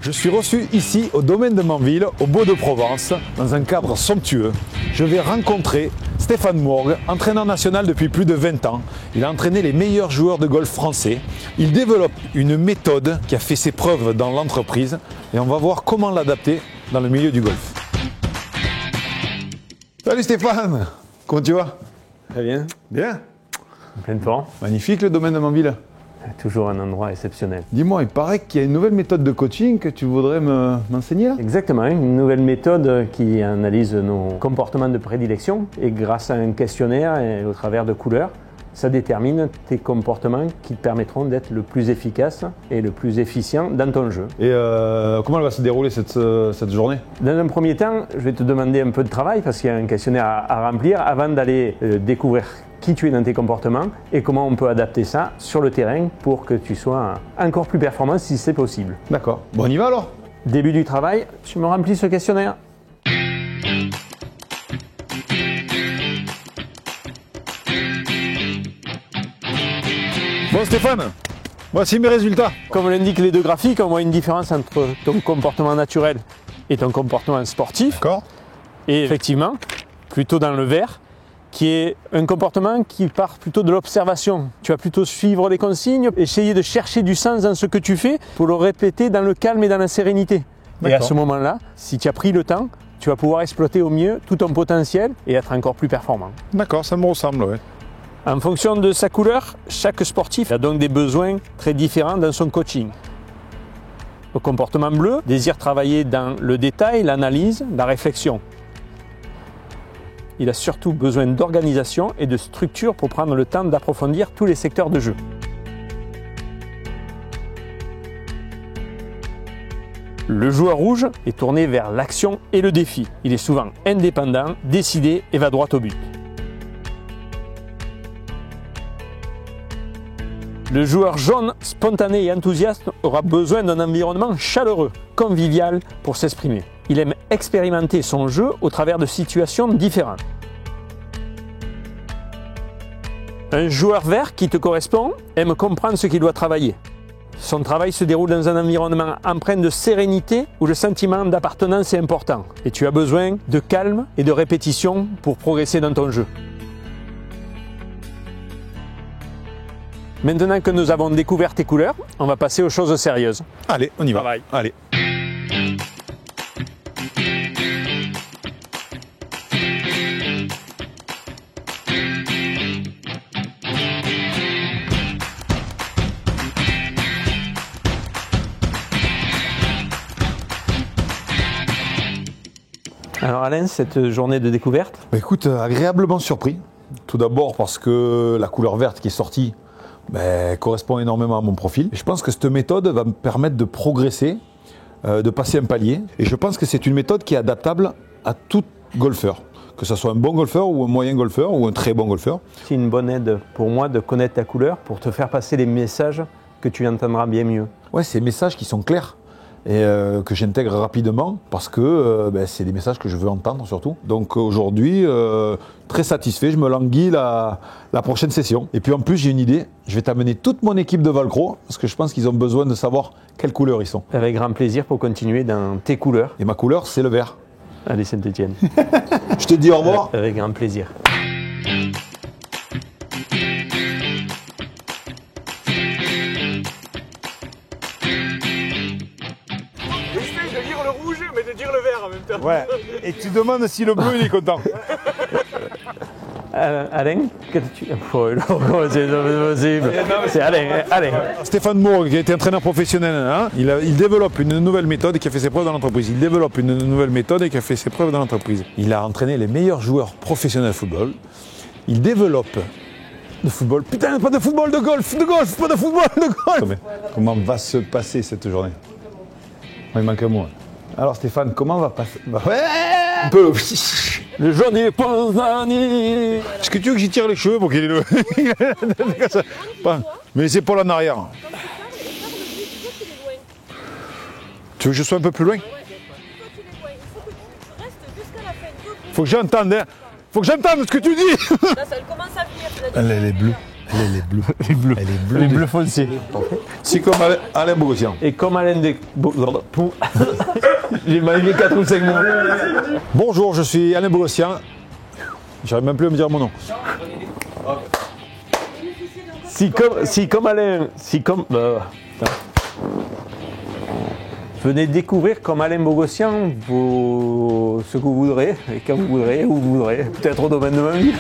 Je suis reçu ici au domaine de Manville, au Beau de Provence, dans un cadre somptueux. Je vais rencontrer Stéphane Mourgue, entraîneur national depuis plus de 20 ans. Il a entraîné les meilleurs joueurs de golf français. Il développe une méthode qui a fait ses preuves dans l'entreprise et on va voir comment l'adapter dans le milieu du golf. Salut Stéphane, comment tu vas? Très bien. Bien. En pleine forme. Magnifique le domaine de Manville. Toujours un endroit exceptionnel. Dis-moi, il paraît qu'il y a une nouvelle méthode de coaching que tu voudrais m'enseigner là? Exactement, une nouvelle méthode qui analyse nos comportements de prédilection et grâce à un questionnaire et au travers de couleurs, ça détermine tes comportements qui te permettront d'être le plus efficace et le plus efficient dans ton jeu. Et comment elle va se dérouler cette journée? Dans un premier temps, je vais te demander un peu de travail parce qu'il y a un questionnaire à remplir avant d'aller découvrir qui tu es dans tes comportements et comment on peut adapter ça sur le terrain pour que tu sois encore plus performant si c'est possible. D'accord. Bon, on y va alors? Début du travail, tu me remplis ce questionnaire. Bon Stéphane, voici mes résultats. Comme l'indiquent les deux graphiques, on voit une différence entre ton comportement naturel et ton comportement sportif. D'accord. Et effectivement, plutôt dans le vert, qui est un comportement qui part plutôt de l'observation. Tu vas plutôt suivre les consignes, essayer de chercher du sens dans ce que tu fais pour le répéter dans le calme et dans la sérénité. Et à ce moment-là, si tu as pris le temps, tu vas pouvoir exploiter au mieux tout ton potentiel et être encore plus performant. D'accord, ça me ressemble, ouais. En fonction de sa couleur, chaque sportif a donc des besoins très différents dans son coaching. Le comportement bleu désire travailler dans le détail, l'analyse, la réflexion. Il a surtout besoin d'organisation et de structure pour prendre le temps d'approfondir tous les secteurs de jeu. Le joueur rouge est tourné vers l'action et le défi. Il est souvent indépendant, décidé et va droit au but. Le joueur jaune, spontané et enthousiaste, aura besoin d'un environnement chaleureux, convivial pour s'exprimer. Il aime expérimenter son jeu au travers de situations différentes. Un joueur vert qui te correspond aime comprendre ce qu'il doit travailler. Son travail se déroule dans un environnement empreint de sérénité où le sentiment d'appartenance est important. Et tu as besoin de calme et de répétition pour progresser dans ton jeu. Maintenant que nous avons découvert tes couleurs, on va passer aux choses sérieuses. Allez, on y va. Travail. Allez. Alors Alain, cette journée de découverte? Bah, écoute, agréablement surpris. Tout d'abord parce que la couleur verte qui est sortie correspond énormément à mon profil. Et je pense que cette méthode va me permettre de progresser, de passer un palier. Et je pense que c'est une méthode qui est adaptable à tout golfeur. Que ce soit un bon golfeur ou un moyen golfeur ou un très bon golfeur. C'est une bonne aide pour moi de connaître ta couleur pour te faire passer les messages que tu entendras bien mieux. Ouais, c'est des messages qui sont clairs et que j'intègre rapidement parce que c'est des messages que je veux entendre surtout. Donc aujourd'hui, très satisfait, je me languis la prochaine session. Et puis en plus, j'ai une idée, je vais t'amener toute mon équipe de Valcro parce que je pense qu'ils ont besoin de savoir quelles couleurs ils sont. Avec grand plaisir pour continuer dans tes couleurs. Et ma couleur, c'est le vert. Allez Saint-Étienne. Je te dis au revoir. Avec grand plaisir. Essaye de lire le rouge, mais de dire le vert en même temps. Ouais, et tu demandes si le bleu il est content. Alain, c'est possible. C'est Alain. Stéphane Mourgue, qui a été entraîneur professionnel, hein, il développe une nouvelle méthode qui a fait ses preuves dans l'entreprise. Il développe une nouvelle méthode et qui a fait ses preuves dans l'entreprise. Il a entraîné les meilleurs joueurs professionnels de football. Il développe de football. Putain, pas de football, de golf, pas de football, de golf. Comment va se passer cette journée? Il manque un mot. Alors Stéphane, comment va passer? Ouais, un peu. Le jaune est posani. Est-ce que tu veux que j'y tire les cheveux pour qu'il ait le... Mais les épaules en arrière. Tu veux que je sois un peu plus loin? Faut que j'entende, hein. Faut que j'entende ce que tu dis. Là, ça commence à venir. Elle est bleue. Elle est bleue. Les bleus. Elle est bleue. Les bleus foncés. C'est comme Alain Bogossian. Et comme Alain des... J'ai mal 4 ou 5 mots. Bonjour, je suis Alain Bogossian. J'arrive même plus à me dire mon nom. Si comme Alain... putain. Venez découvrir comme Alain Bogossian ce que vous voudrez, et quand vous voudrez, où vous voudrez. Peut-être au domaine de ma vie.